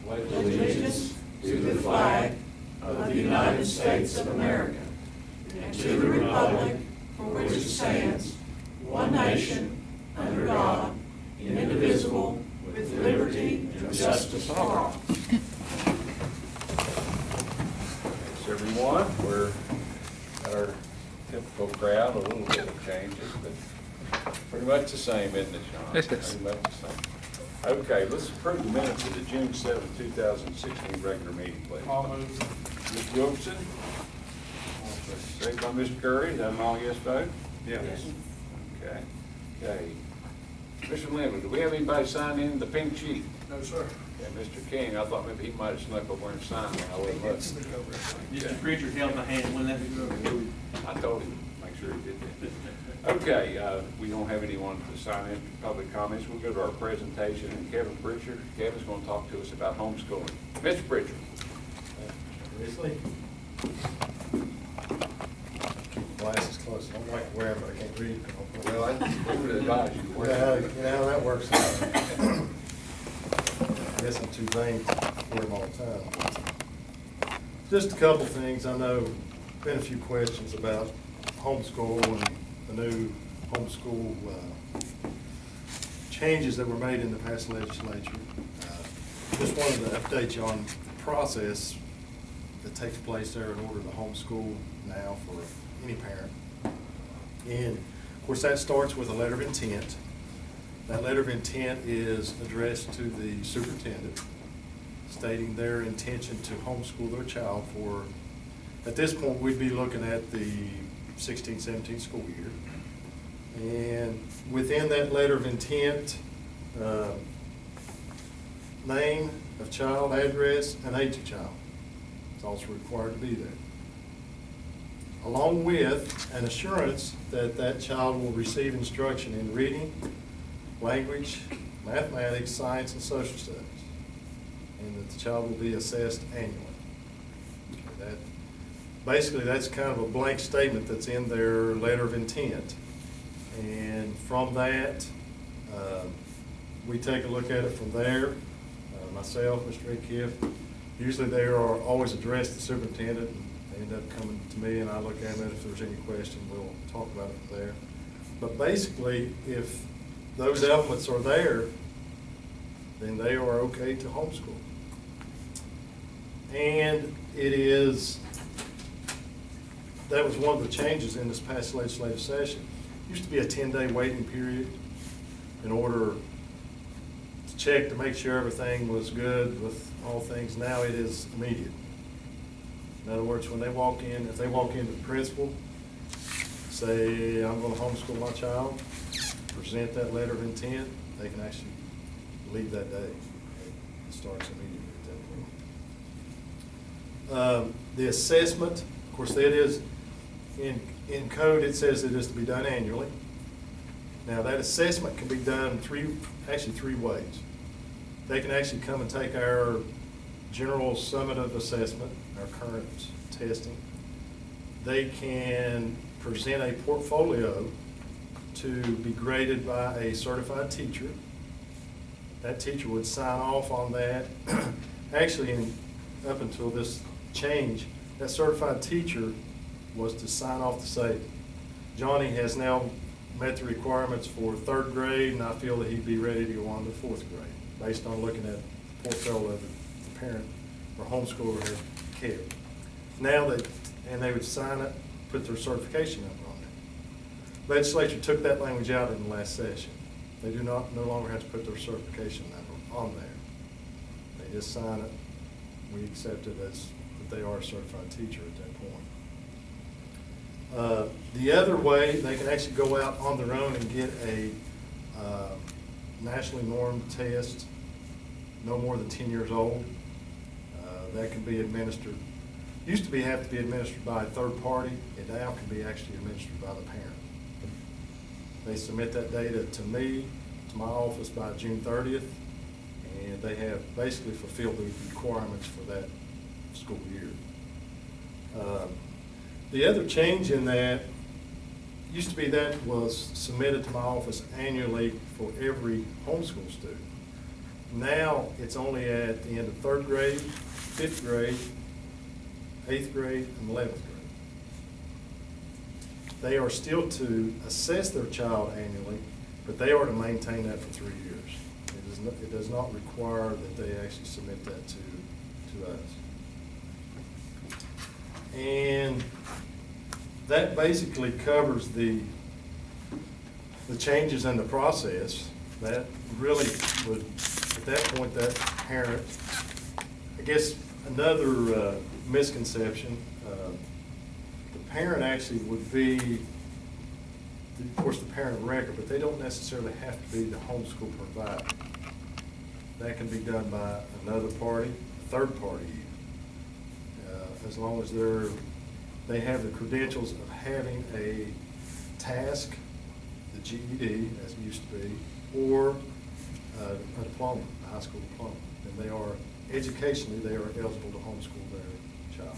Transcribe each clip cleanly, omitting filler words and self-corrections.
pledge allegiance to the flag of the United States of America and to the republic for which it stands, one nation, under God, indivisible, with liberty and justice for all. Thanks, everyone. We're at our typical crowd, a little bit of changes, but pretty much the same, isn't it, Sean? Yes. Pretty much the same. Okay, let's approve the minutes of the June 7, 2016 regular meeting, please. I'll move. Ms. Wilson? Second by Mr. Curry. Is that an all yes vote? Yes. Okay. Okay. Mr. Lemon, do we have anybody sign in the pink sheet? No, sir. Okay, Mr. King, I thought maybe he might have snuck over and signed when I wasn't looking. Mr. Preacher held my hand, wouldn't let me go over. I told him, make sure he did that. Okay, we don't have anyone to sign in for public comments. We'll go to our presentation, and Kevin Pritchard. Kevin's going to talk to us about homeschooling. Mr. Pritchard. Risley? Keep glasses close. I don't like to wear them, but I can't read. Well, I would advise you. You know how that works. I guess I'm too vain to wear them all the time. Just a couple things. I know been a few questions about homeschool and the new homeschool changes that were made in the past legislature. Just wanted to update you on the process that takes place there in order to homeschool now for any parent. And of course, that starts with a letter of intent. That letter of intent is addressed to the superintendent, stating their intention to homeschool their child for, at this point, we'd be looking at the 16-17 school year. And within that letter of intent, name of child, address, and age of child. It's also required to be there. Along with an assurance that that child will receive instruction in reading, language, mathematics, science, and social studies, and that the child will be assessed annually. Okay, basically, that's kind of a blank statement that's in their letter of intent. And from that, we take a look at it from there. Myself, Mr. Redkiff, usually they are always addressed to the superintendent, and they end up coming to me, and I look at them, and if there's any question, we'll talk about it from there. But basically, if those elements are there, then they are okay to homeschool. And it is, that was one of the changes in this past legislative session. It used to be a 10-day waiting period in order to check to make sure everything was good with all things. Now it is immediate. In other words, when they walk in, if they walk into the principal, say, I'm going to homeschool my child, present that letter of intent, they can actually leave that day. It starts immediately at that point. The assessment, of course, that is, in code, it says it is to be done annually. Now, that assessment can be done three ways. They can actually come and take our general summative assessment, our current testing. They can present a portfolio to be graded by a certified teacher. That teacher would sign off on that. Actually, up until this change, that certified teacher was to sign off to say, Johnny has now met the requirements for 3rd grade, and I feel that he'd be ready to go on to 4th grade, based on looking at the portfolio that the parent or homeschooler had kept. Now they would sign it, put their certification up on it. Legislature took that language out in the last session. They do no longer have to put their certification number on there. They just sign it. We accept it as that they are a certified teacher at that point. The other way, they can actually go out on their own and get a nationally normed test, no more than 10 years old. That can be administered, used to have to be administered by a third party. It now can be actually administered by the parent. They submit that data to me, to my office by June 30th, and they have basically fulfilled the requirements for that school year. The other change in that, used to be that was submitted to my office annually for every homeschool student. Now, it's only at the end of third grade, fifth grade, eighth grade, and 11th grade. They are still to assess their child annually, but they are to maintain that for 3 years. It does not require that they actually submit that to us. And that basically covers the changes in the process. That really would, at that point, that parent, I guess another misconception, the parent actually would be, of course, the parent of record, but they don't necessarily have to be the homeschool provider. That can be done by another party, a third party even. As long as they have the credentials of having a task, the GED, as it used to be, or a diploma, a high school diploma. And they are, educationally, they are eligible to homeschool their child.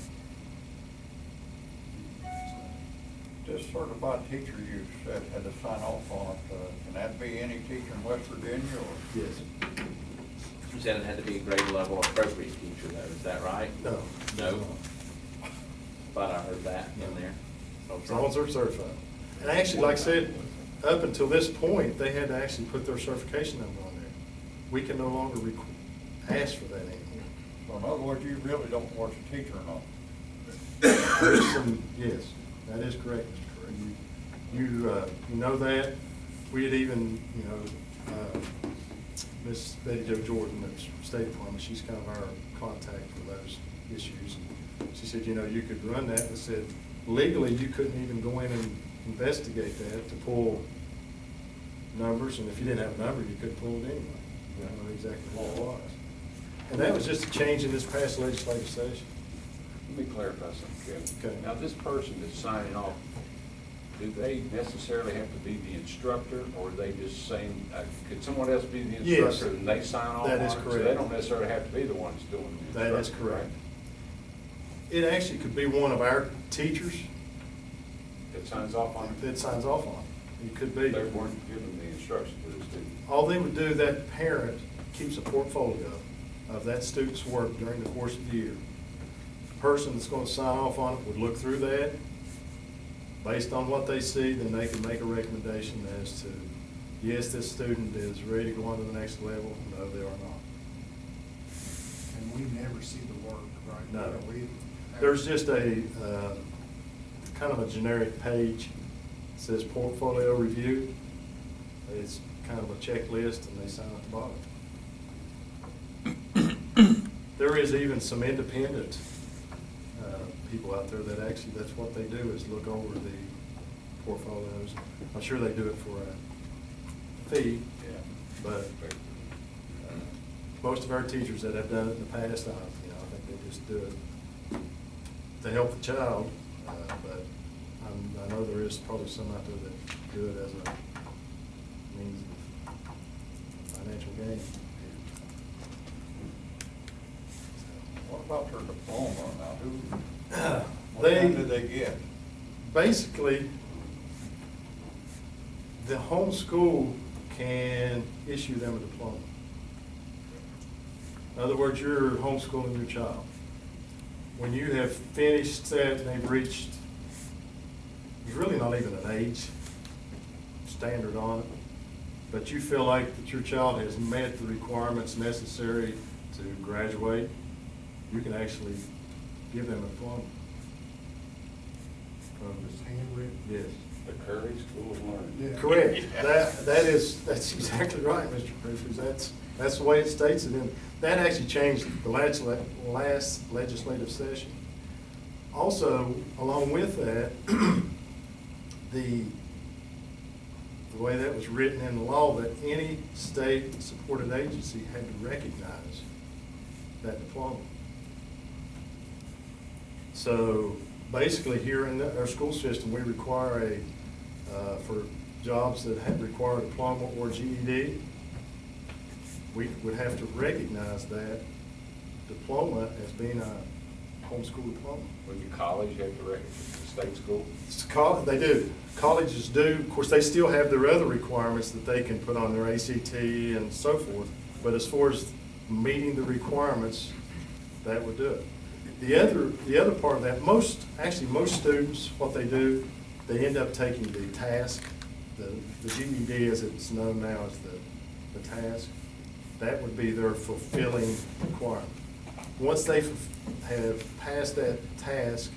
This certified teacher you said had to sign off on it, can that be any teacher in West Virginia or? Yes. You said it had to be a grade level appropriate teacher though, is that right? No. No? Thought I heard that in there. As long as they're certified. And actually, like I said, up until this point, they had to actually put their certification number on there. We can no longer ask for that anymore. So in other words, you really don't watch a teacher or not? There's some, yes, that is correct, Mr. Curry. You know that. We had even, Miss Betty Jo Jordan at the State Department, she's kind of our contact for those issues. She said, you could run that, and said, legally, you couldn't even go in and investigate that to pull numbers, and if you didn't have a number, you couldn't pull it anyway. You don't know exactly what it was. And that was just a change in this past legislative session. Let me clarify something, Kevin. Okay. Now, this person that's signing off, do they necessarily have to be the instructor, or are they just saying, could someone else be the Yes. instructor and they sign off on it? That is So correct. they don't necessarily have to be the ones doing the instruction. That is correct. It actually could be one of our teachers That signs off on it? that signs off on it. It could be. They weren't given the instruction to the student. All they would do, that parent keeps a portfolio of that student's work during the course of the year. The person that's going to sign off on it would look through that. Based on what they see, then they can make a recommendation as to, yes, this student is ready to go on to the next level, no, they are not. And we never see the work, right? No. We- There's just a, kind of a generic page, that says portfolio review. It's kind of a checklist, and they sign at the bottom. There is even some independent people out there that actually, that's what they do, is look over the portfolios. I'm sure they do it for a fee, Yeah. but most of our teachers that have done it in the past, I think they just do it to help the child, but I know there is probably some out there that do it as a means of financial gain. What about their diploma now? What They- kind did they get? Basically, the home school can issue them a diploma. In other words, you're homeschooling your child. When you have finished that and they've reached, there's really not even an age standard on it, but you feel like that your child has met the requirements necessary to graduate, you can actually give them a diploma. It's handwritten. Yes. The Curry School of Learning. Yeah. Correct. That's exactly right, Mr. Prefers. That's the way it states it. And that actually changed the last legislative session. Also, along with that, the way that was written in the law, that any state-supported agency had to recognize that diploma. So basically, here in our school system, we require for jobs that require a diploma or GED, we would have to recognize that diploma as being a homeschool diploma. Would your college have to recognize the state school? They do. Colleges do. Of course, they still have their other requirements that they can put on their ACT and so forth. But as far as meeting the requirements, that would do it. The other part of that, most students, what they do, they end up taking the task, the GED as it's known now as the task. That would be their fulfilling requirement. Once they have passed that task,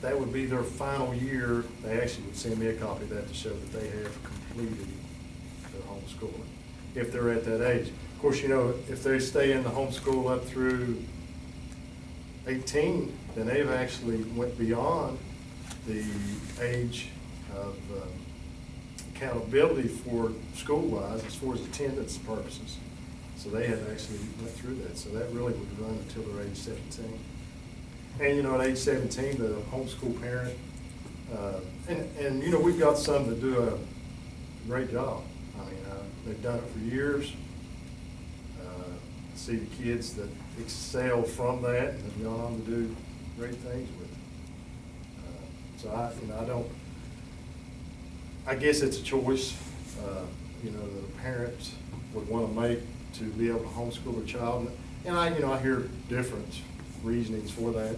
that would be their final year. They actually would send me a copy of that to show that they have completed their homeschooling, if they're at that age. Of course, you know, if they stay in the homeschool up through 18, then they've actually went beyond the age of accountability for school-wise as far as attendance purposes. So they have actually went through that. So that really would run until they're age 17. And, you know, at age 17, the homeschool parent, and you know, we've got some that do a great job. I mean, they've done it for years. See the kids that excel from that and have gone on to do great things with it. So I guess it's a choice, you know, that a parent would want to make to be able to homeschool their child. And I hear different reasonings for that.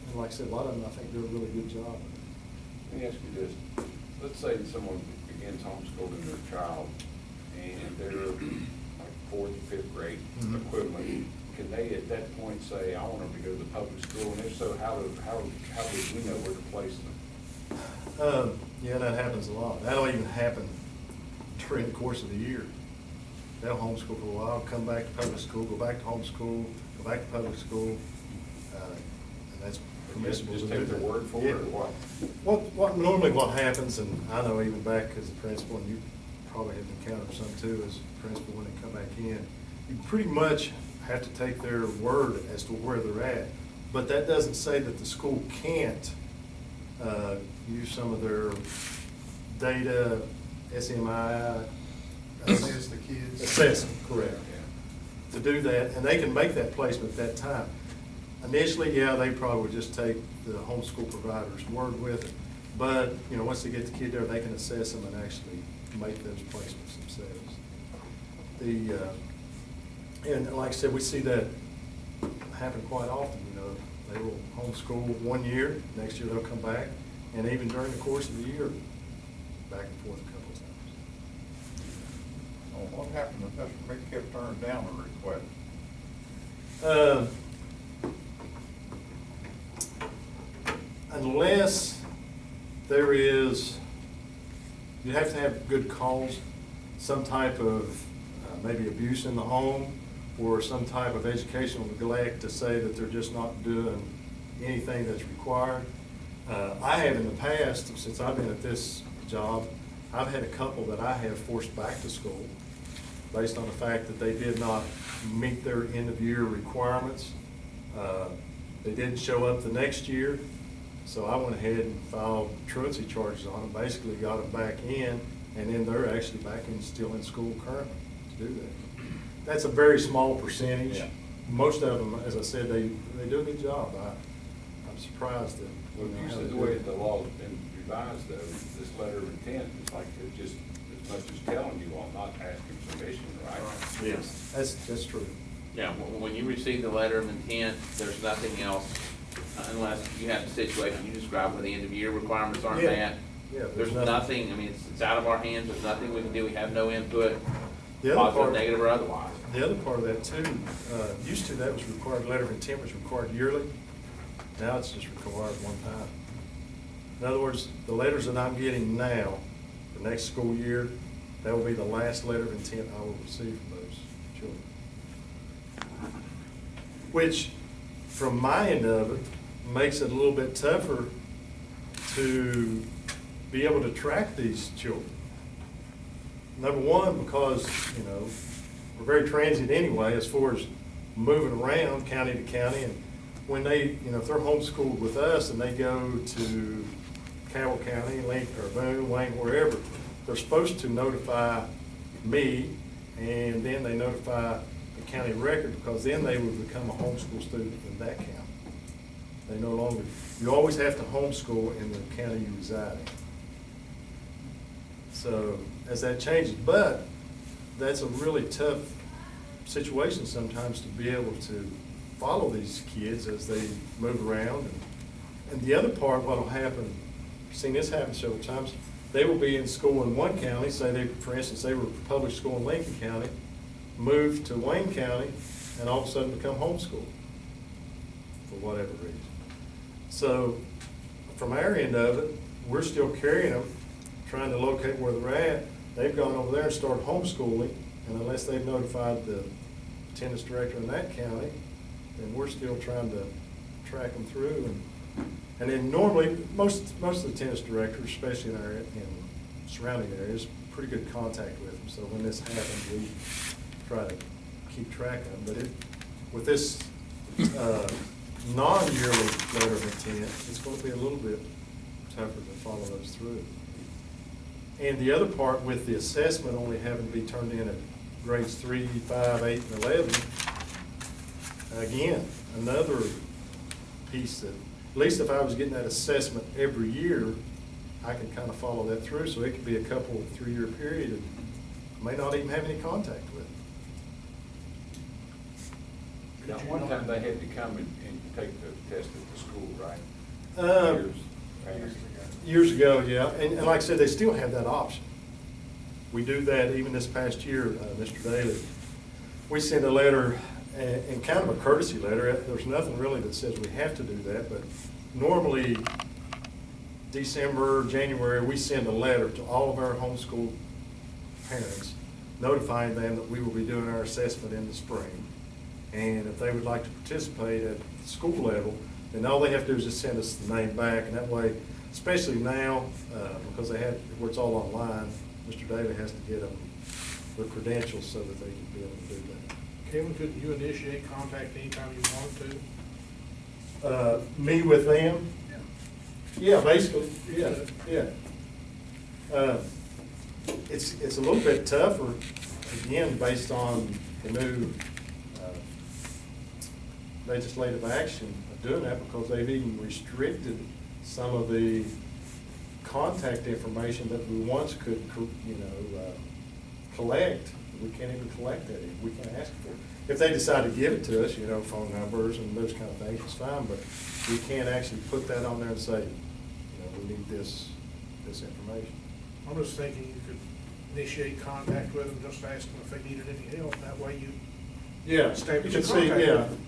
And like I said, a lot of them, I think, do a really good job. Let me ask you this. Let's say that someone begins homeschooling their child and they're like fourth or fifth grade Mhm. equivalent. Can they at that point say, I want them to go to the public school? And if so, how do we know where to place them? Yeah, that happens a lot. That'll even happen during the course of the year. They'll homeschool for a while, come back to public school, go back to homeschool, go back to public school, and that's permissible to Just do take their that. word for it, or what? Normally what happens, and I know even back as a principal, and you probably have encountered some too as a principal when they come back in, you pretty much have to take their word as to where they're at. But that doesn't say that the school can't use some of their data, SMI. Assess the kids. Assess them, correct. Yeah. To do that, and they can make that placement at that time. Initially, yeah, they probably would just take the homeschool provider's word with it. But, you know, once they get the kid there, they can assess them and actually make those placements themselves. And like I said, we see that happen quite often, you know. They will homeschool 1 year, next year they'll come back, and even during the course of the year, back and forth a couple of times. Well, what happened if Mr. Big Kip turned down the request? Unless there is, you have to have good cause, some type of maybe abuse in the home, or some type of educational neglect to say that they're just not doing anything that's required. I have in the past, since I've been at this job, I've had a couple that I have forced back to school based on the fact that they did not meet their end-of-year requirements. They didn't show up the next year, so I went ahead and filed truancy charges on them, basically got them back in, and then they're actually back in, still in school currently to do that. That's a very small percentage. Yeah. Most of them, as I said, they do a good job. I'm surprised that. Well, usually the way the law's been revised though, this letter of intent is like it's just as much as telling you all, not asking permission, right? Yes, that's true. Yeah, when you receive the letter of intent, there's nothing else, unless you have the situation you described where the end of year requirements aren't Yeah. met. Yeah, There's nothing, I mean, it's out of our hands, there's nothing we can do, we have no input, The other positive, part- negative, or otherwise. The other part of that too, used to that was required, letter of intent was required yearly. Now it's just required one time. In other words, the letters that I'm getting now, for next school year, that will be the last letter of intent I will receive from those children. Which, from my end of it, makes it a little bit tougher to be able to track these children. Number one, because, you know, we're very transient anyway as far as moving around county to county. And when they, you know, if they're homeschooled with us and they go to Cabell County, Lincoln, or Boone, Wayne, wherever, they're supposed to notify me, and then they notify the county record, because then they would become a homeschool student in that county. They no longer, you always have to homeschool in the county you reside in. So as that changes, but that's a really tough situation sometimes to be able to follow these kids as they move around. And the other part, what'll happen, I've seen this happen several times, they will be in school in one county, say they, for instance, they were public school in Lincoln County, move to Wayne County, and all of a sudden become homeschooled for whatever reason. So from our end of it, we're still carrying them, trying to locate where they're at. They've gone over there and started homeschooling, and unless they've notified the attendance director in that county, then we're still trying to track them through. And then normally, most of the attendance directors, especially in surrounding areas, pretty good contact with them. So when this happens, we try to keep track of them. But with this non-yearly letter of intent, it's going to be a little bit tougher to follow those through. And the other part with the assessment only having to be turned in at grades 3, 5, 8, and 11, again, another piece that, at least if I was getting that assessment every year, I could kind of follow that through. So it could be a couple, 3-year period, and I may not even have any contact with it. Now, one time they had to come and take the test at the school, right? Years past. Years ago, yeah, and like I said, they still have that option. We do that even this past year, Mr. Daly. We send a letter, and kind of a courtesy letter. There's nothing really that says we have to do that, but normally December, January, we send a letter to all of our homeschool parents notifying them that we will be doing our assessment in the spring. And if they would like to participate at the school level, then all they have to do is just send us the name back, and that way, especially now, because they have, where it's all online, Mr. Daly has to get them their credentials so that they can be able to do that. Kevin, couldn't you initiate contact anytime you wanted to? Me with them? Yeah, basically, yeah. It's a little bit tougher, again, based on the new legislative action of doing that, because they've even restricted some of the contact information that we once could, collect. We can't even collect that. We can't ask for it. If they decide to give it to us, phone numbers and those kind of things, it's fine, but we can't actually put that on there and say, we need this information. I'm just thinking you could initiate contact with them, just ask them if they needed any help, that way you. Yeah, Establish you can a see, contact yeah. with them.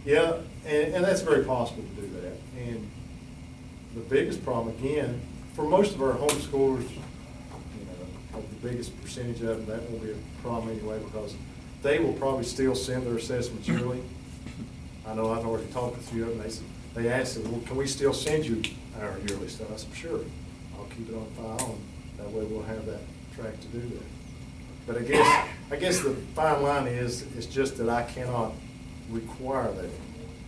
Yeah, and that's very possible to do that. And the biggest problem, again, for most of our homeschoolers, the biggest percentage of them, that won't be a problem anyway, because they will probably still send their assessments yearly. I know I've already talked to a few of them, they asked them, well, can we still send you our yearly stuff? I said, sure, I'll keep it on file, and that way we'll have that track to do that. But I guess the fine line is, it's just that I cannot require that.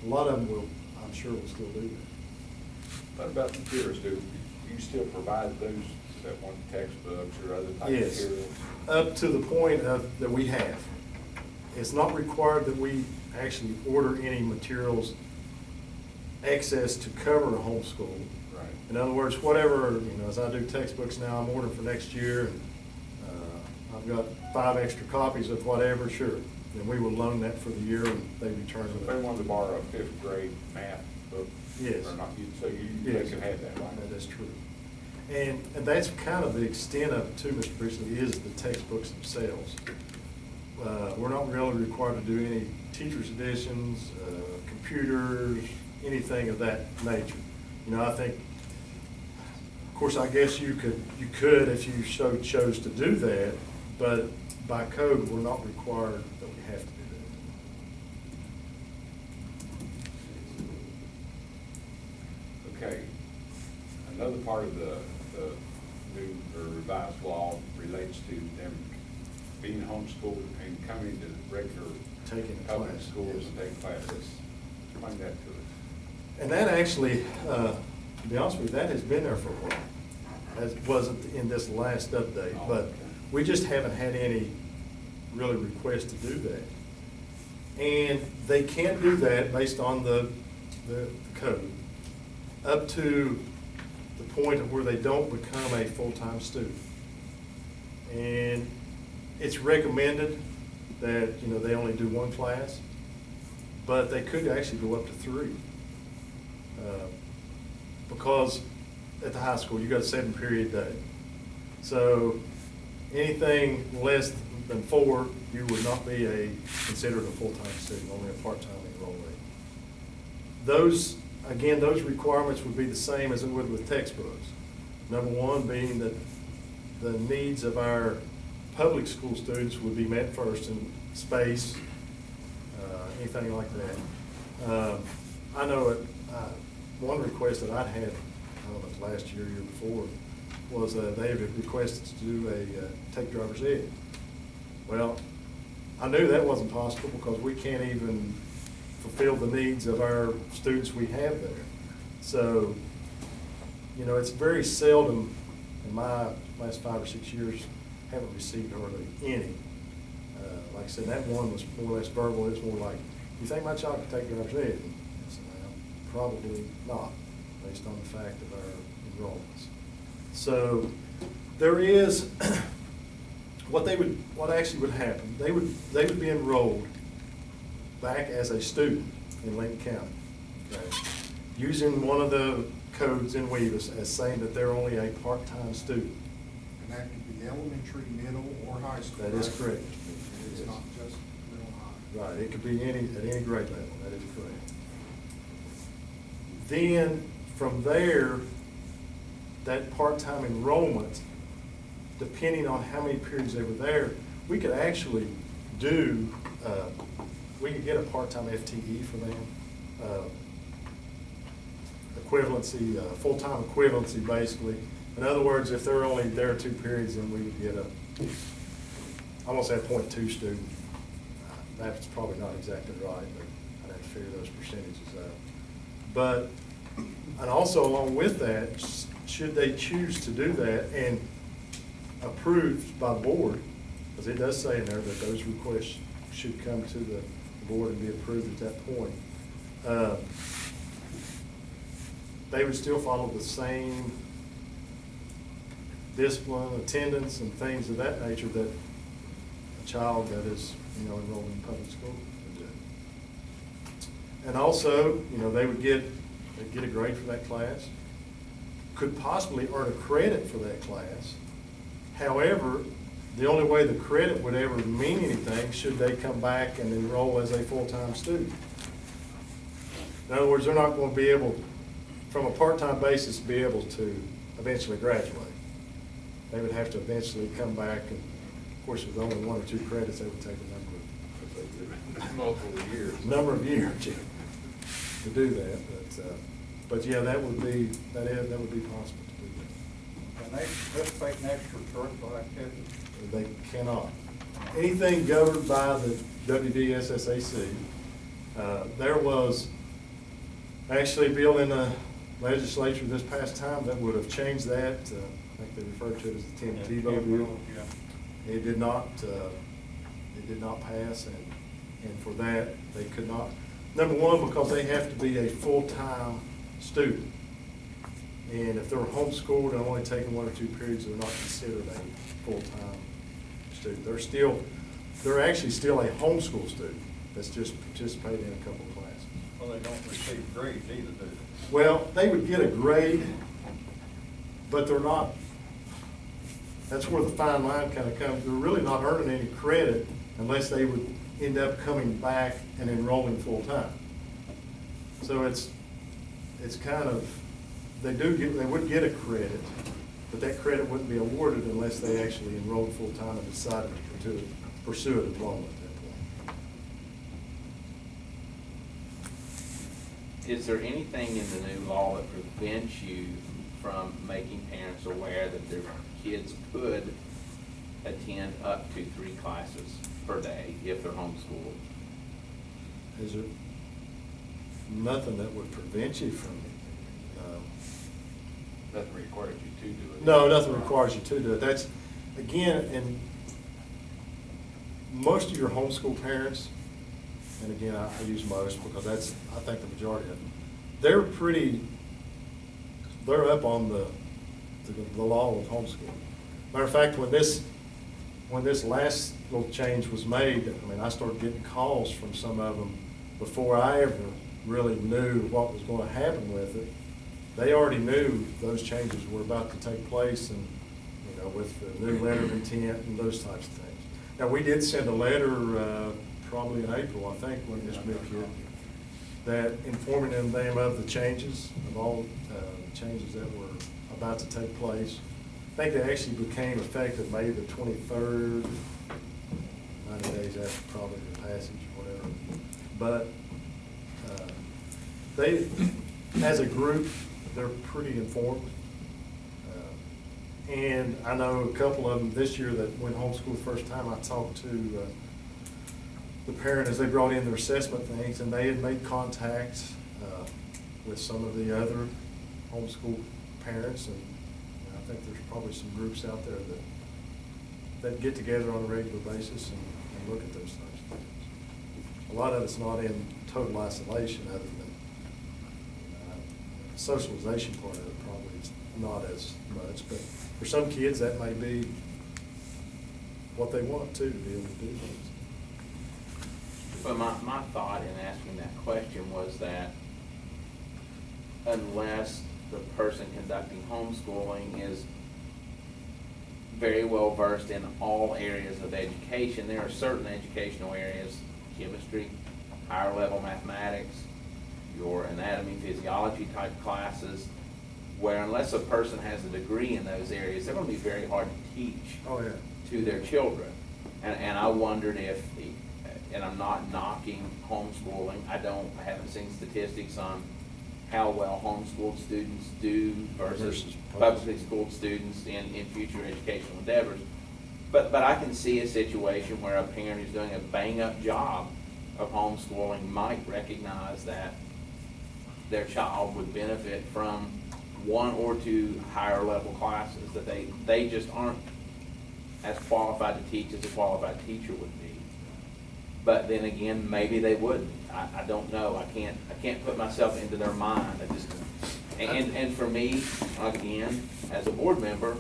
A lot of them will, I'm sure will still do that. What about materials? Do you still provide those, that one textbooks or other type of Yes, materials? up to the point of, that we have. It's not required that we actually order any materials excess to cover a homeschool. Right. In other words, whatever, as I do textbooks now, I'm ordering for next year, and I've got 5 extra copies of whatever, sure. Then we will loan that for the year, and they return So if it. they wanted to borrow a 5th grade math book, Yes. or not, they Yes. can have that, right? That is true. And that's kind of the extent of it too, Mr. Priestley, is the textbooks themselves. We're not really required to do any teacher's editions, computers, anything of that nature. I think, of course, I guess you could if you chose to do that, but by code, we're not required that we have to do that. Okay. Another part of the new or revised law relates to them being homeschooled and coming to regular Taking a public class, schools yes. and taking classes. Explain that to us. And that actually, to be honest with you, that has been there for a while. That wasn't in this last update, Oh, but okay. we just haven't had any really requests to do that. And they can't do that based on the code, up to the point of where they don't become a full-time student. And it's recommended that, you know, they only do one class, but they could actually go up to 3. Because at the high school, you got a 7-period day. So anything less than 4, you would not be considered a full-time student, only a part-time enrollee. Those, again, those requirements would be the same as it would with textbooks. Number one being that the needs of our public school students would be met first in space, anything like that. I know one request that I'd had, I don't know if it was last year or year before, was they had requested to do a take driver's ed. Well, I knew that wasn't possible because we can't even fulfill the needs of our students we have there. So, you know, it's very seldom in my last 5 or 6 years, haven't received hardly any. Like I said, that one was more or less verbal. It's more like, you think my child can take driver's ed? I said, well, probably not, based on the fact of our enrollments. So there is, what actually would happen, they would be enrolled back as a student in Lincoln County, okay? Using one of the codes in WEVAS as saying that they're only a part-time student. And that could be elementary, middle, or high school. That is right? correct. It's not just middle high. Right, it could be at any grade level, that is correct. Then, from there, that part-time enrollment, depending on how many periods they were there, we could actually do, we could get a part-time FTE for them. Equivalency, full-time equivalency, basically. In other words, if they're only there 2 periods, then we would get I won't say a .2 student. That's probably not exactly right, but I'd have to figure those percentages out. But, and also along with that, should they choose to do that and approved by the board, because it does say in there that those requests should come to the board and be approved at that point, they would still follow the same discipline, attendance, and things of that nature that a child that is, you know, enrolled in public school would do. And also, you know, they'd get a grade for that class, could possibly earn a credit for that class. However, the only way the credit would ever mean anything should they come back and enroll as a full-time student. In other words, they're not going to be able, from a part-time basis, be able to eventually graduate. They would have to eventually come back, and of course, with only 1 or 2 credits, they would take a Multiple years. number of years to do that. But yeah, that would be possible to do that. Can they participate in extracurricular activities? They cannot. Anything governed by the WVSSAC, there was actually a bill in the legislature this past time that would have changed that. I think they referred to it as the Tim Tebow bill. Yeah. It did not pass, and for that, they could not. Number one, because they have to be a full-time student. And if they're homeschooled and only taking 1 or 2 periods, they're not considered a full-time student. They're actually still a homeschool student that's just participating in a couple of classes. Well, they don't receive grades either, do they? Well, they would get a grade, but they're not, that's where the fine line kind of comes. They're really not earning any credit unless they would end up coming back and enrolling full-time. So it's kind of, they would get a credit, but that credit wouldn't be awarded unless they actually enrolled full-time and decided to pursue a diploma at that point. Is there anything in the new law that prevents you from making parents aware that their kids could attend up to 3 classes per day if they're homeschooled? Is there nothing that would prevent you from, Nothing requires you to do it. no, nothing requires you to do it. That's, again, and most of your homeschool parents, and again, I use most because that's, I think, the majority of them, they're up on the law of homeschool. Matter of fact, when this when this last little change was made, I mean, I started getting calls from some of them before I ever really knew what was going to happen with it. They already knew those changes were about to take place and, you know, with the new letter of intent and those types of things. Now, we did send a letter, probably in April, I think, when this moved here, that informing them of the changes, of all changes that were about to take place. I think they actually became effective May the 23rd, 90 days after probably the passage or whatever. But they, as a group, they're pretty informed. And I know a couple of them this year that went homeschool the first time. I talked to the parent as they brought in their assessment things, and they had made contacts with some of the other homeschool parents, and I think there's probably some groups out there that get together on a regular basis and look at those types of things. A lot of it's not in total isolation, other than the socialization part of it probably is not as much, but for some kids that may be what they want to be able to do things. But my thought in asking that question was that unless the person conducting homeschooling is very well versed in all areas of education, there are certain educational areas, chemistry, higher level mathematics, your anatomy, physiology type classes, where unless a person has a degree in those areas, they're going to be very hard to teach Oh, yeah. to their children. And I wondered if, and I'm not knocking homeschooling, I haven't seen statistics on how well homeschooled students do versus publicly schooled students in future educational endeavors. But I can see a situation where a parent who's doing a bang-up job of homeschooling might recognize that their child would benefit from one or two higher level classes, that they just aren't as qualified to teach as a qualified teacher would be. But then again, maybe they wouldn't. I don't know. I can't put myself into their mind. And for me, again, as a board member,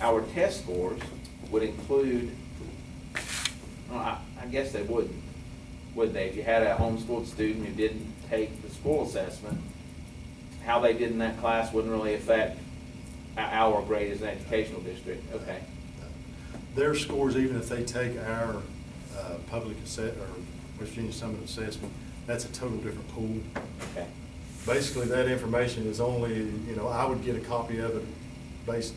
our test scores would include, well, I guess they wouldn't, would they? If you had a homeschooled student who didn't take the school assessment, how they did in that class wouldn't really affect our grade as an educational district. Okay. Their scores, even if they take our public assessment or West Virginia Summit assessment, that's a total different pool. Okay. Basically, that information is only, you know, I would get a copy of it based,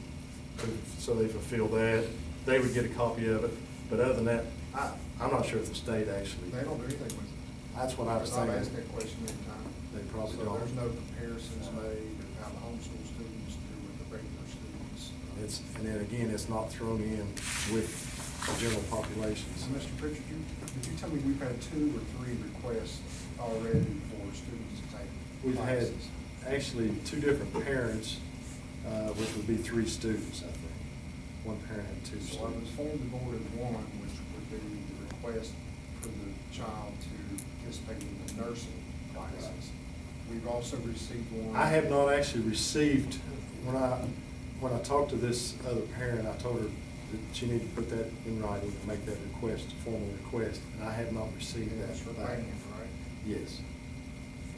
so they fulfill that. They would get a copy of it, but other than that, I'm not sure if the state actually. They don't do anything with it. That's what I was I've asked thinking. that question many times. They probably So don't. there's no comparisons made of how the homeschool students do with the regular students. And then again, it's not thrown in with the general population. So, Mr. Pritchard, did you tell me we've had 2 or 3 requests already for students to take We've had classes? actually 2 different parents, which would be 3 students, I think. One parent had 2 So I've students. informed the board of one, which would be the request for the child to participate in the nursing classes. We've also received one. I have not actually received, when I talked to this other parent, I told her that she needed to put that in writing and make that request, formal request, and I have not received that. That's for back. band, right? Yes.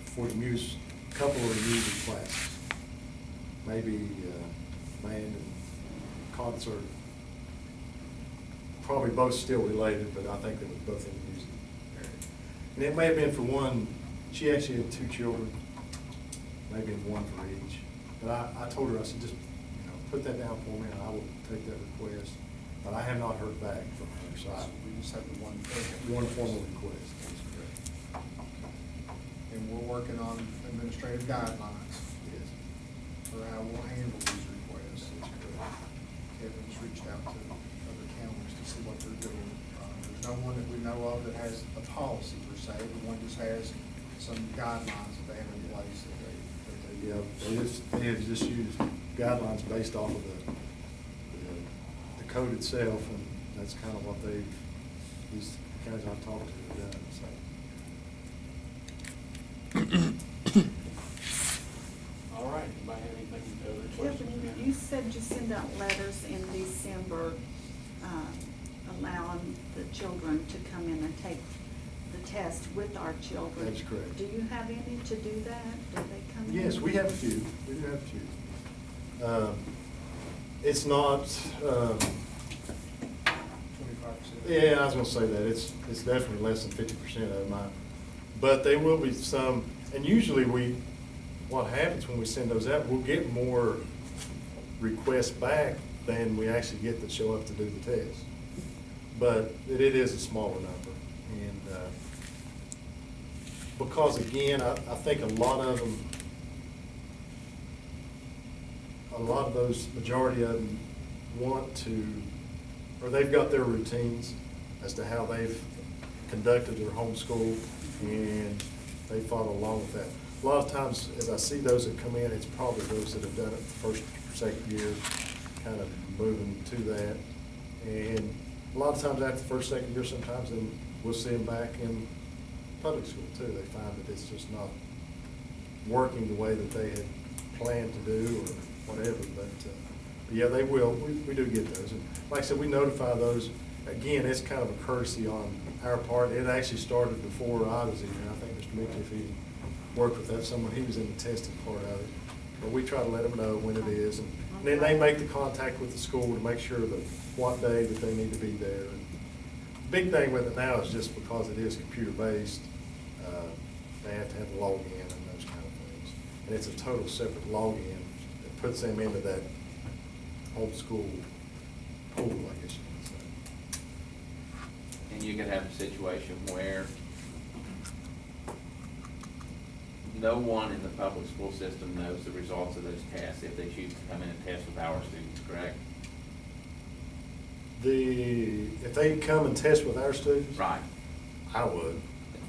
For the music, couple of the music classes. Maybe band and concert. Probably both still related, but I think they were both in the music area. And it may have been for one, she actually had 2 children, maybe one for each. But I told her, I said, just, you know, put that down for me and I will take that request. But I have not heard back from her, so We just have the one. one formal request. And we're working on administrative guidelines Yes. for how we'll handle these requests. Kevin's reached out to other counties to see what they're doing. There's no one that we know of that has a policy per se, but one just has some guidelines that they have in place that they. Yeah, they have just used guidelines based off of the code itself, and that's kind of what these counties I've talked to have done, so. All right, anybody have anything other questions? Tiffany, you said you send out letters in December, children to come in and take the test with our children. That's correct. Do you have any to do that? Do they come in? Yes, we have a few, we do have a few. It's not, 25%. yeah, I was gonna say that, it's definitely less than 50% of mine. But there will be some, and usually what happens when we send those out, we'll get more requests back than we actually get that show up to do the test. But it is a smaller number, and, because again, I think a lot of those, majority of them want to, or they've got their routines as to how they've conducted their homeschool, and they follow along with that. A lot of times, as I see those that come in, it's probably those that have done it the first or second year, kind of moving to that. And a lot of times after the first, second year, sometimes then we'll see them back in public school too. They find that it's just not working the way that they had planned to do or whatever, but yeah, they will. We do get those. And like I said, we notify those. Again, it's kind of a courtesy on our part. It actually started before I was in here. I think Mr. Mickey, if he worked with that, someone, he was in the testing part of it. But we try to let them know when it is. And then they make the contact with the school to make sure that what day that they need to be there. And the big thing with it now is just because it is computer-based, they have to have a login and those kind of things. And it's a total separate login that puts them into that homeschool pool, I guess you could say. And you could have a situation where no one in the public school system knows the results of those tests if they choose to come in and test with our students, correct? If they come and test with our students? Right. I would.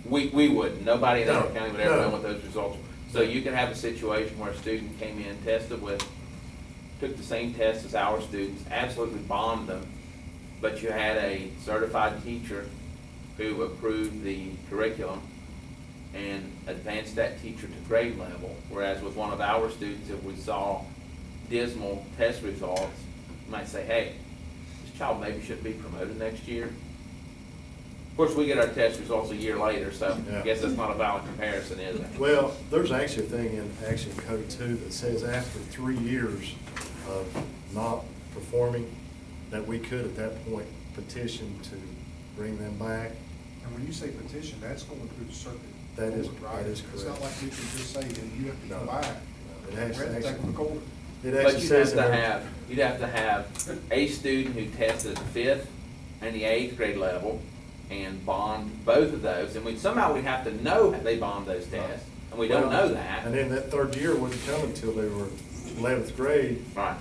We wouldn't. Nobody in our No, county would ever no. know what those results were. So you could have a situation where a student came in, took the same test as our students, absolutely bombed them, but you had a certified teacher who approved the curriculum and advanced that teacher to grade level, whereas with one of our students, if we saw dismal test results, you might say, hey, this child maybe should be promoted next year. Of course, we get our test results a year later, so I Yeah. guess that's not a valid comparison, is it? Well, there's actually a thing in Action Code 2 that says after 3 years of not performing, that we could at that point petition to bring them back. And when you say petition, that's going through the circuit. That is- court, right? that is It's not correct. like you can just say that you have to come No. back. It We have to take them to court. It But actually says in there. you'd have to have a student who tested at the 5th and the 8th grade level and bond both of those, and somehow we'd have to know they bombed those tests, and we don't Well, know that. And then that third year wouldn't come until they were 11th grade. Right.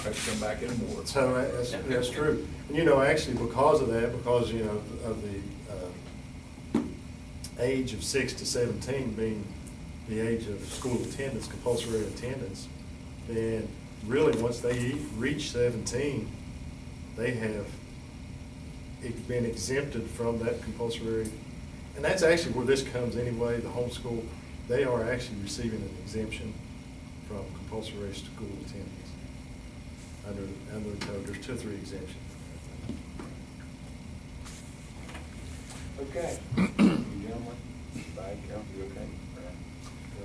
Have to come back anymore. So that's true. And actually because of that, because, of the age of 6 to 17 being the age of school attendance, compulsory attendance, then really once they reach 17, they have been exempted from that compulsory. And that's actually where this comes anyway, the homeschool, they are actually receiving an exemption from compulsory school attendance. Under the code, there's 2 or 3 exemptions. Okay. You gentlemen, bye, Cal, you okay?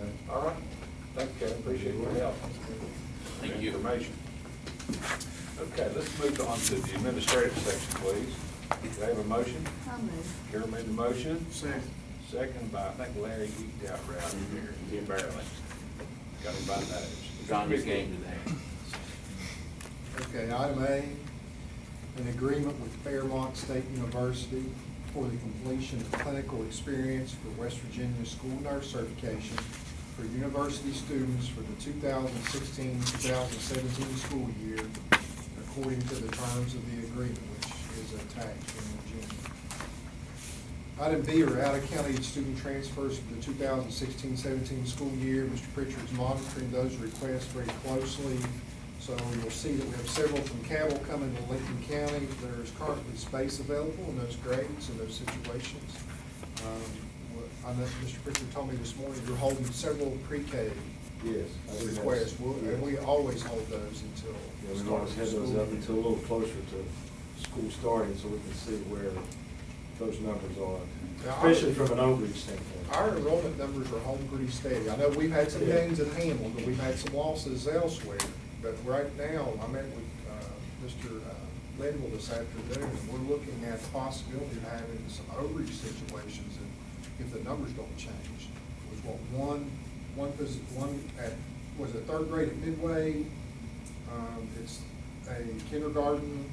Right? All right. Thank you, Kevin. Appreciate your help. Thank Good you. information. Okay, let's move on to the administrative section, please. Do I have a motion? I'll move. Carol made the motion. Second. Second by, I think Larry geeked out right here. He barely. Got him by nose. It's on his game today. Okay, item A, an agreement with Fairmont State University for the completion of clinical experience for West Virginia School Nurse Certification for university students for the 2016-2017 school year, according to the terms of the agreement, which is attached in the agenda. Item B are out-of-county student transfers for the 2016-17 school year. Mr. Pritchard's monitoring those requests very closely. So you'll see that we have several from Cabell coming to Lincoln County. There's currently space available in those grades and those situations. I know Mr. Pritchard told me this morning you're holding several pre-K Yes. requests. And we always hold those until. Yeah, we start always of had those school. up until a little closer to school starting, so we can see where those numbers are, Now, especially from an overage standpoint. Our enrollment numbers are holding pretty steady. I know we've had some gains in Hamlin, but we've had some losses elsewhere. But right now, I met with Mr. Linville this afternoon, and we're looking at the possibility of having some overage situations if the numbers don't change. Was what one at, was it third grade at Midway? It's a kindergarten,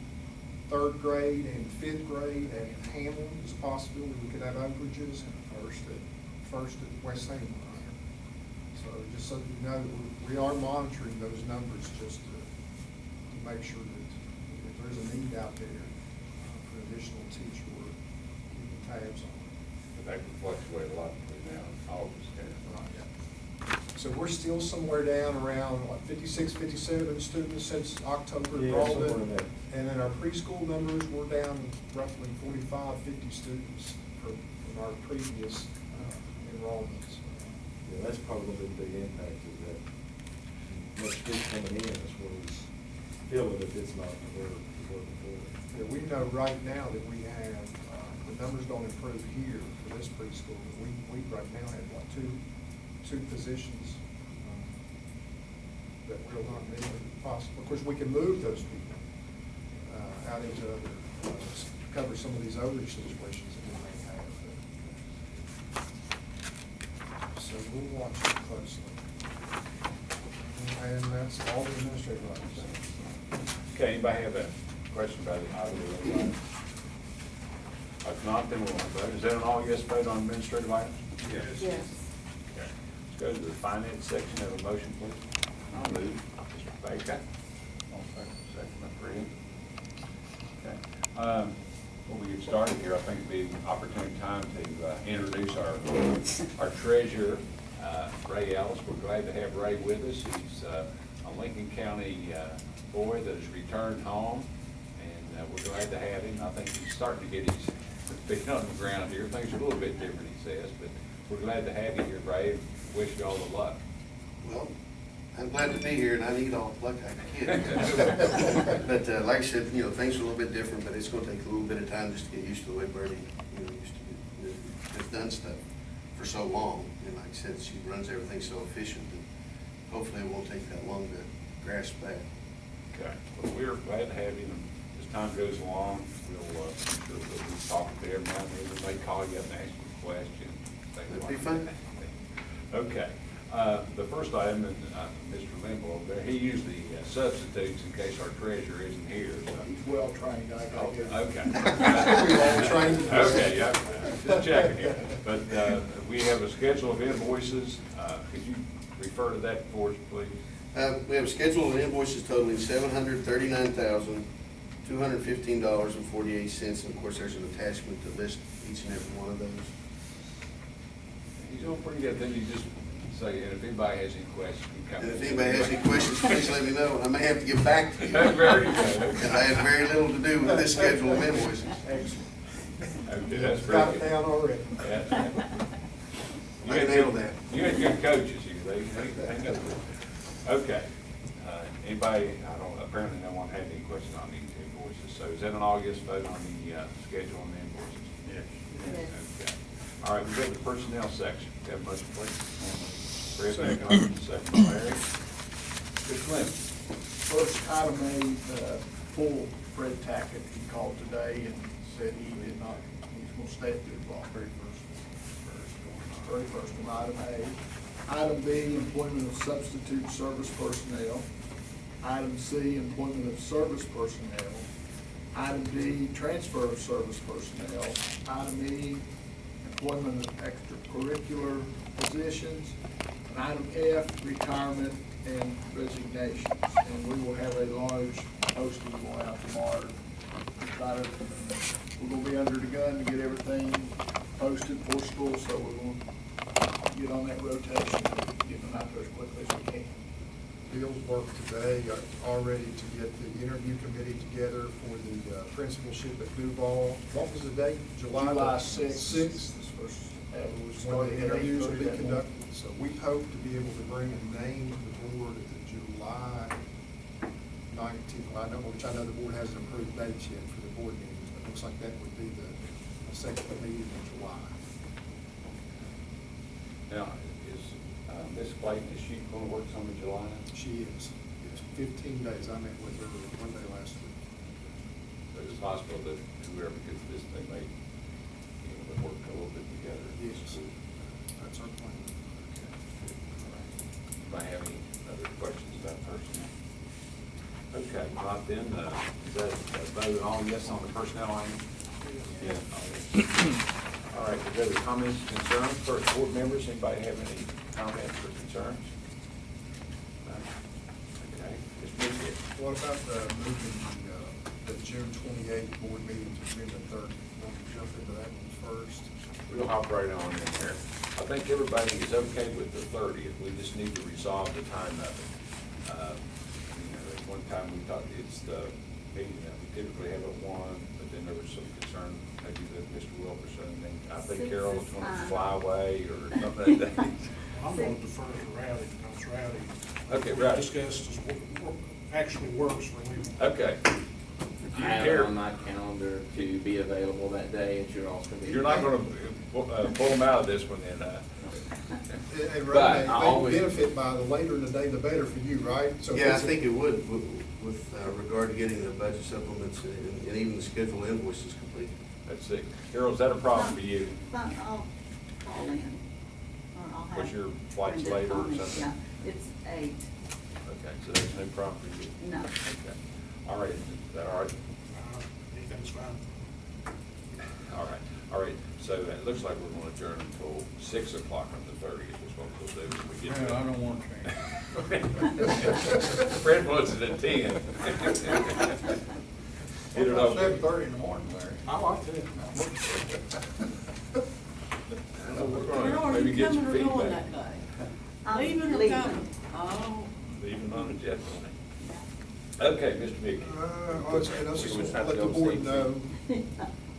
third grade, and fifth grade at Hamlin. There's a possibility we could have overages, and first at West Hamlin. So just so you know, we are monitoring those numbers just to make sure that if there's a need out there for additional teacher, we're keeping tabs on it. But that can fluctuate a lot between now and August, can it? So we're still somewhere down around, what, 56, 57 students since October Yeah, somewhere in enrollment. there. And then our preschool numbers, we're down roughly 45, 50 students from our previous enrollments. Yeah, that's probably gonna be the big impact, is that much students coming in, is where we feel it if it's not where before. Yeah, we know right now that we have, the numbers don't improve here for this preschool. We right now have, what, two positions that will not be possible. Of course, we can move those people out into other, cover some of these overage situations that we may have. So we'll watch it closely. And that's all the administrative items. Okay, anybody have a question about it? If not, then we'll vote. Is that an all yes vote on administrative items? Yes. Yes. Okay. Let's go to the finance section. Have a motion, please. I'll move. Mr. Baker. Second, by Fred. Okay. Before we get started here, I think it'd be an opportune time to introduce our treasurer, Ray Ellis. We're glad to have Ray with us. He's a Lincoln County boy that has returned home, and we're glad to have him. I think he's starting to get his feet on the ground here. Things are a little bit different, he says, but we're glad to have you here, Ray. Wish you all the luck. Well, I'm glad to be here, and I need all the luck I can get. But like I said, things are a little bit different, but it's gonna take a little bit of time just to get used to the way Birdie, has done stuff for so long. And like I said, she runs everything so efficient, and hopefully it won't take that long to grasp that. Okay, well, we're glad to have you, and as time goes along, we'll, I'm sure we'll be talking to everyone, and they may call you up and ask you a question. That'd be fun. Okay, the first item, and Mr. Linville over there, he usually substitutes in case our treasurer isn't here, so. He's well trained, I Oh, got it. okay. We all trained. Okay, yeah, just checking here. But we have a schedule of invoices. Could you refer to that for us, please? We have a schedule of invoices totaling $739,215.48, and of course, there's an attachment to list each and every one of those. He's doing pretty good. Then you just say, and if anybody has any questions, you come. And if anybody has any questions, please let me know. I may have to get back to you. Very good. Because I had very little to do with this schedule of invoices. Okay, that's very Got it good. down already. Yeah. I can handle that. You had good coaches, they know. Okay. Anybody, apparently no one had any question on these invoices. So is that an all yes vote on the schedule and the invoices? Yes. Okay. All right, we go to the personnel section. Have a motion, please. Fred, second, Larry. Mr. Clement. First item A, full Fred Tackett, he called today and said he did not, he's gonna stay at the block. Very first one, item A. Item B, employment of substitute service personnel. Item C, employment of service personnel. Item D, transfer of service personnel. Item E, employment of extracurricular positions. And item F, retirement and resignations. And we will have a large posting going out tomorrow. We're gonna be under the gun to get everything posted for school, so we're gonna get on that rotation and get them out there as quickly as we can. Bill's worked today already to get the interview committee together for the principalship at Duval. What was the date? July 6th. Sixth Is first, is when the interviews will be conducted. So we hope to be able to bring a name to the board at the July 19th, which I know the board hasn't approved dates yet for the board meeting. It looks like that would be the second meeting in July. Now, is Ms. Clayton, is she going to work some in July? She is, yes, 15 days. I met with her one day last week. So it's possible that whoever gets this, they may, work a little bit together. Yes, that's our plan. Anybody have any other questions about personnel? Okay, right then, is that a vote all yes on the personnel item? Yeah. All right, we go to comments, concerns, first board members, anybody have any comments or concerns? No? Okay, Ms. Bridget. What about moving the June 28th board meeting to June the 30th? Want to jump into that one first? We'll hop right on in there. I think everybody is okay with the 30th, we just need to resolve the time of it. At one time, we thought it's the meeting that we typically have at 1, but then there was some concern, maybe that Mr. Wilkerson, and I think Carol was going to fly away or something like that. I'm going to defer to Rowdy, because Rowdy. Okay, Rowdy. Discussed is what actually works for me. Okay. I have it on my calendar to be available that day, and you're also going to be. You're not going to pull them out of this one then, And But Ray, I always- they benefit by the later in the day, the better for you, right? So Yeah, I it's a- think it would with regard to getting the budget supplements and even the scheduled invoices completed. Let's see. Carol, is that a problem for you? Fine, I'll call in, or I'll have. Was your flights Brenda later or call me. something? Yeah, it's 8, Okay, so that's no problem for you? no. Okay. All right, is that all right? Anything's fine. All right, so it looks like we're going to adjourn until 6 o'clock on the 30th, is what we'll do. We get Man, to- I don't want to. Fred wants it at 10. Get it over. 7:30 in the morning, Larry. I like that. We're Where gonna are maybe you get coming your or going feedback. that day? I'm Leaving or leaving. coming? Oh. Leaving on the jet plane. Okay, Mr. Mickey. And I was just We would want to have let to the go board see- know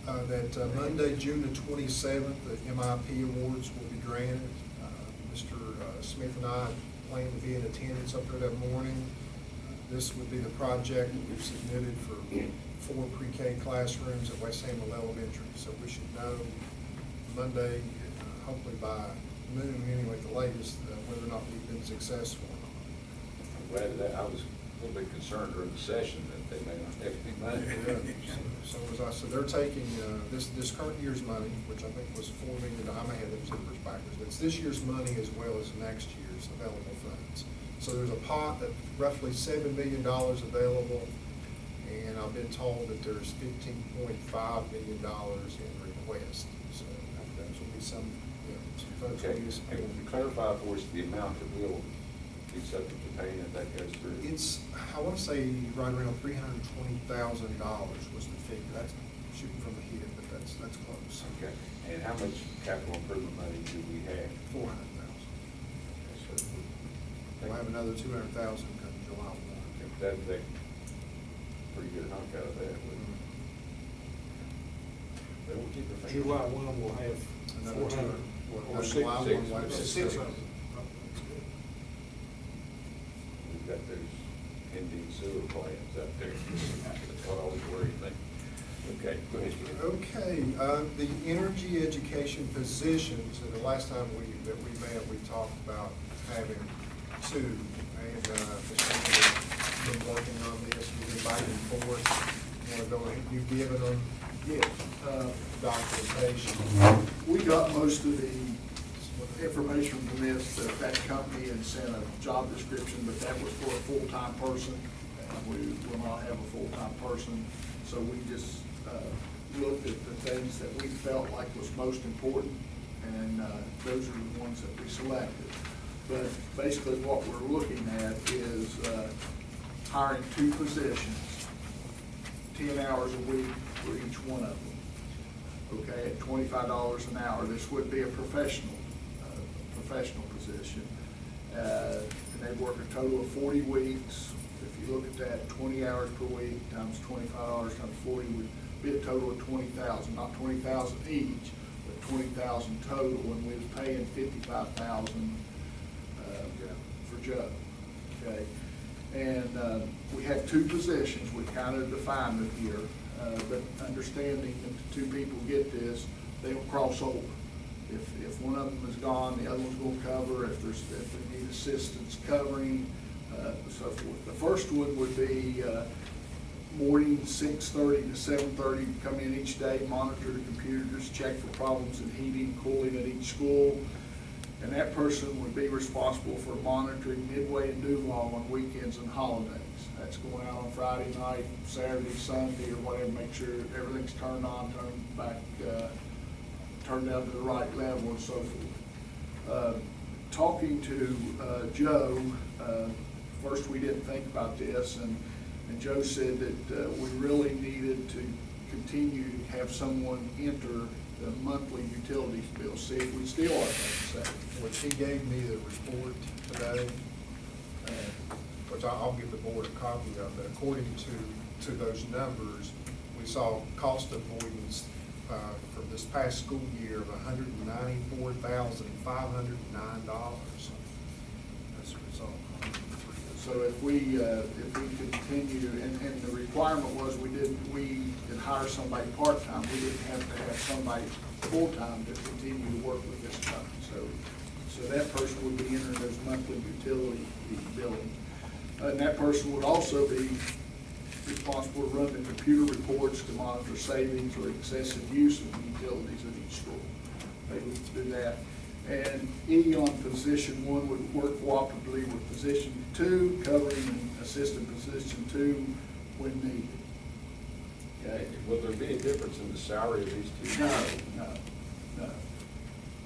that Monday, June the 27th, the MIP awards will be granted. Mr. Smith and I plan to be in attendance up there that morning. This would be the project that we've submitted for 4 pre-K classrooms at West Hamlin Elementary. So we should know Monday, hopefully by noon anyway, at the latest, whether or not we've been successful or not. I'm glad of that. I was a little bit concerned during the session that they may not have any money. So as I said, they're taking this current year's money, which I think was $4 million. I may have those numbers backwards, but it's this year's money as well as next year's available funds. So there's a pot of roughly $7 million available, and I've been told that there's $15.5 million in request. So those will be some folks Okay, will use. and would you clarify for us the amount that we'll be subject to paying if that goes through? It's, I want to say right around $320,000 was the figure. That's shooting from the hip, but that's close. Okay, and how much capital improvement money do we have? $400,000. We'll have another $200,000 come July 1. That'd take a pretty good hunk out of that, wouldn't it? But we'll keep our fingers. July 1 will have Another 400. 200. Or July 1 six. will have 600. We've got those ending sewer plans up there. That's what I was worried about. Okay, go ahead. Okay, the energy education positions, and the last time we met, we talked about having 2, and Ms. Sanders has been working on this, we've been back and forth. You want to go ahead, you've given them Yes, documentation. we got most of the information from that company and sent a job description, but that was for a full-time person, and we will not have a full-time person. So we just looked at the things that we felt like was most important, and those are the ones that we selected. But basically what we're looking at is hiring 2 positions, 10 hours a week for each one of them. Okay, at $25 an hour. This would be a professional position. And they work a total of 40 weeks. If you look at that, 20 hours per week times $25 times 40 would be a total of $20,000, not $20,000 each, but $20,000 total, and we was paying $55,000 for Joe. Okay, and we have 2 positions. We kind of defined them here. but understanding that the two people get this, they'll cross over. If one of them is gone, the other one's gonna cover, if they need assistance covering, so forth. The first one would be, morning 6:30 to 7:30, come in each day, monitor the computers, check for problems in heating, cooling at each school. And that person would be responsible for monitoring Midway and Duval on weekends and holidays. That's going out on Friday night, Saturday, Sunday, or whatever, make sure everything's turned on, turned back, turned down to the right level and so forth. Talking to Joe, first we didn't think about this, and Joe said that we really needed to continue to have someone enter the monthly utilities bill, see if we still are paying savings. Which he gave me the report today, which I'll give the board a copy of, but according to those numbers, we saw cost avoidance for this past school year of $194,509 as a result. So if we continue, and the requirement was we could hire somebody part-time, we didn't have to have somebody full-time to continue to work with this company. So that person would be entering those monthly utility billing. And that person would also be responsible to run the computer reports to monitor savings or excessive use of the utilities at each school. They would do that. And E on position 1 would work cooperatively with position 2, covering and assisting position 2 when needed. Okay? Will there be a difference in the salary of these two? No.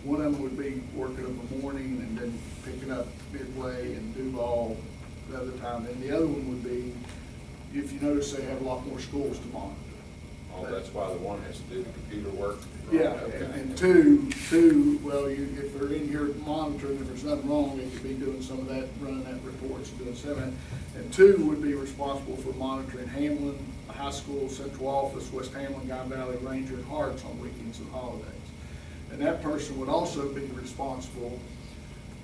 One of them would be working in the morning and then picking up Midway and Duval the other time. And the other one would be, if you notice, they have a lot more schools to monitor. Oh, that's why the one has to do the computer work? Yeah, Okay. and two, well, if they're in here monitoring, if there's nothing wrong, they could be doing some of that, running that reports and doing some of that. And 2 would be responsible for monitoring Hamlin High School, Central Office, West Hamlin, Guy Valley, Ranger, and Harts on weekends and holidays. And that person would also be responsible,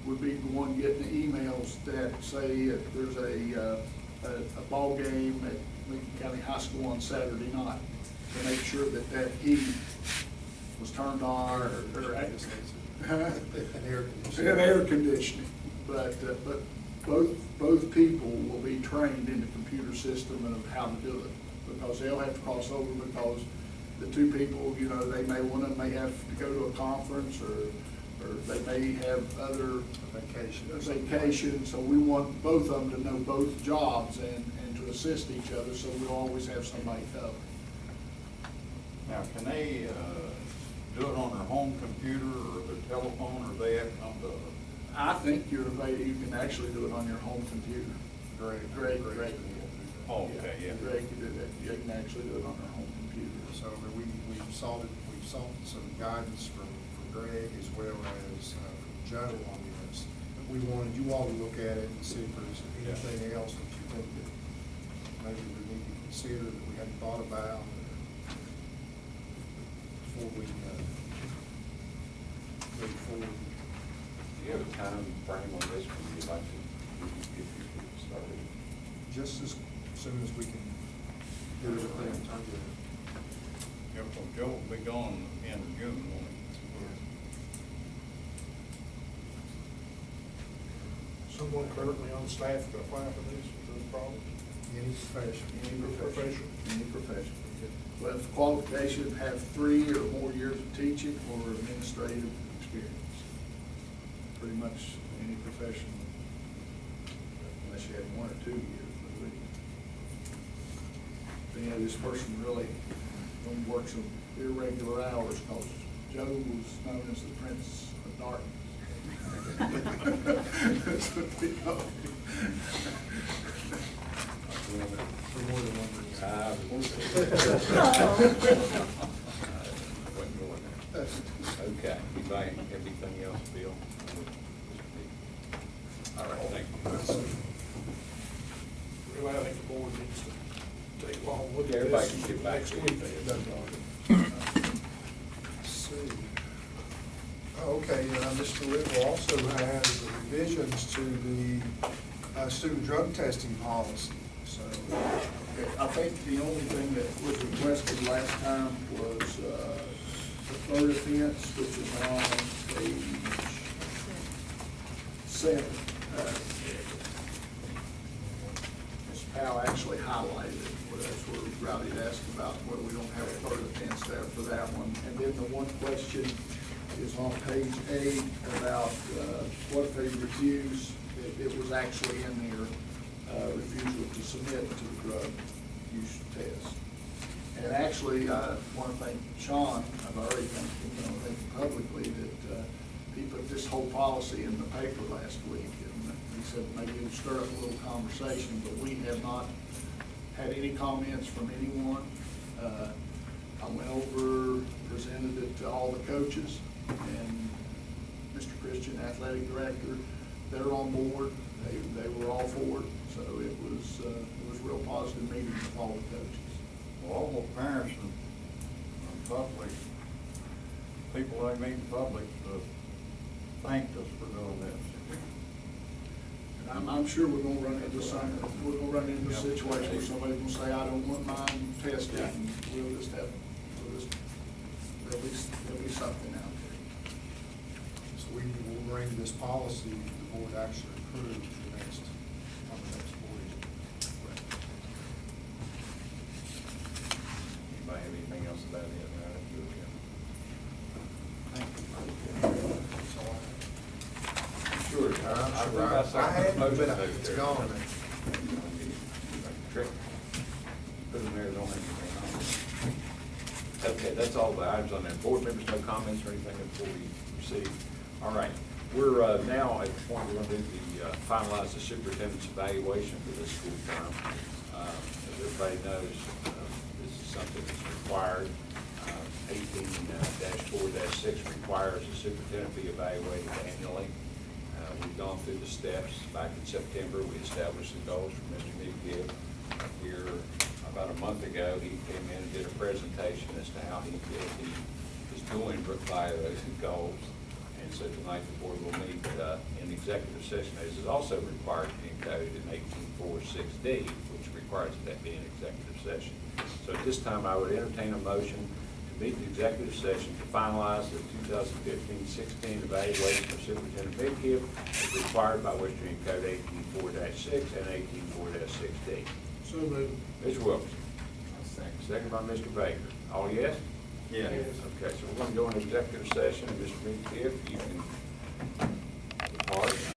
would be the one getting the emails that say if there's a ball game at Lincoln County High School on Saturday night, to make sure that heat was turned on or air conditioning. But both people will be trained in the computer system and of how to do it, because they'll have to cross over, because the two people, one of them may have to go to a conference or they may have other vacation. So we want both of them to know both jobs and to assist each other, so we'll always have somebody covered. Now, can they do it on their home computer or their telephone, or they have to come to? I think you can actually do it on your home computer. Greg. Oh, okay, yeah. Greg can do that. You can actually do it on their home computer. So we've sought some guidance from Greg as well as from Joe on this. We wanted you all to look at it and see if there's anything else that you think that maybe we need to consider that we hadn't thought about before we move forward. Do you have a time frame on this when you'd like to get people started? Just as soon as we can do everything. Joe will be gone in June, won't he? Someone currently on staff could apply for this, is there a problem? Any profession. Any profession. Well, if qualifications have 3 or more years of teaching or administrative experience. Pretty much any profession, unless you have 1 or 2 years. But yeah, this person really only works some irregular hours, because Joe was known as the Prince of Darkness. That's what they call him. For more than 1 reason. Wasn't going there. Okay, anybody, anything else, Bill? All right, thank you. Really, I think the board needs to take a long look at Everybody this can get back next to week. you. Let's see. Okay, Mr. Little also has revisions to the student drug testing policy. So Okay, I think the only thing that was requested last time was, the third offense, which is on page 7. Ms. Powell actually highlighted it, where that's where Rowdy had asked about whether we don't have a third offense there for that one. And then the one question is on page 8 about, what if they refuse, it was actually in there, refusal to submit to the drug use test. And actually, I want to thank Sean, I've already thanked him publicly, that he put this whole policy in the paper last week. And he said maybe it would stir up a little conversation, but we have not had any comments from anyone. I went over, presented it to all the coaches, and Mr. Christian, athletic director, they're on board. They were all for it, so it was a real positive meeting with all the coaches. Well, all the parents and public, people I meet in public, thanked us for doing this. And I'm sure we're gonna run into a situation where somebody's gonna say, I don't want mine tested, and there'll be something out there. So we will bring this policy, the board actually approved the next, on the next board. Anybody have anything else about it? Sure. I had, but it's gone. Trick. Put them there, don't have anything on. Okay, that's all the items on there. Board members, no comments or anything before we proceed? All right, we're now at the point we're going to do finalize the superintendent's evaluation for this school term. As everybody knows, this is something that's required. 18-4-6 requires the superintendent be evaluated annually. We've gone through the steps. Back in September, we established the goals for Mr. Midgill. Here, about a month ago, he came in and did a presentation as to how he is doing by those goals. And so tonight, the board will meet in executive session, as is also required in code in 18-4-6D, which requires that be an executive session. So at this time, I would entertain a motion to meet the executive session to finalize the 2015-16 evaluation of Superintendent Midgill as required by West Virginia Code 18-4-6 and 18-4-6D. So moved. Mr. Wilkerson. Second by Mr. Baker. All yes? Yeah. Okay, so we're going to go into executive session, and Mr. Midgill, you can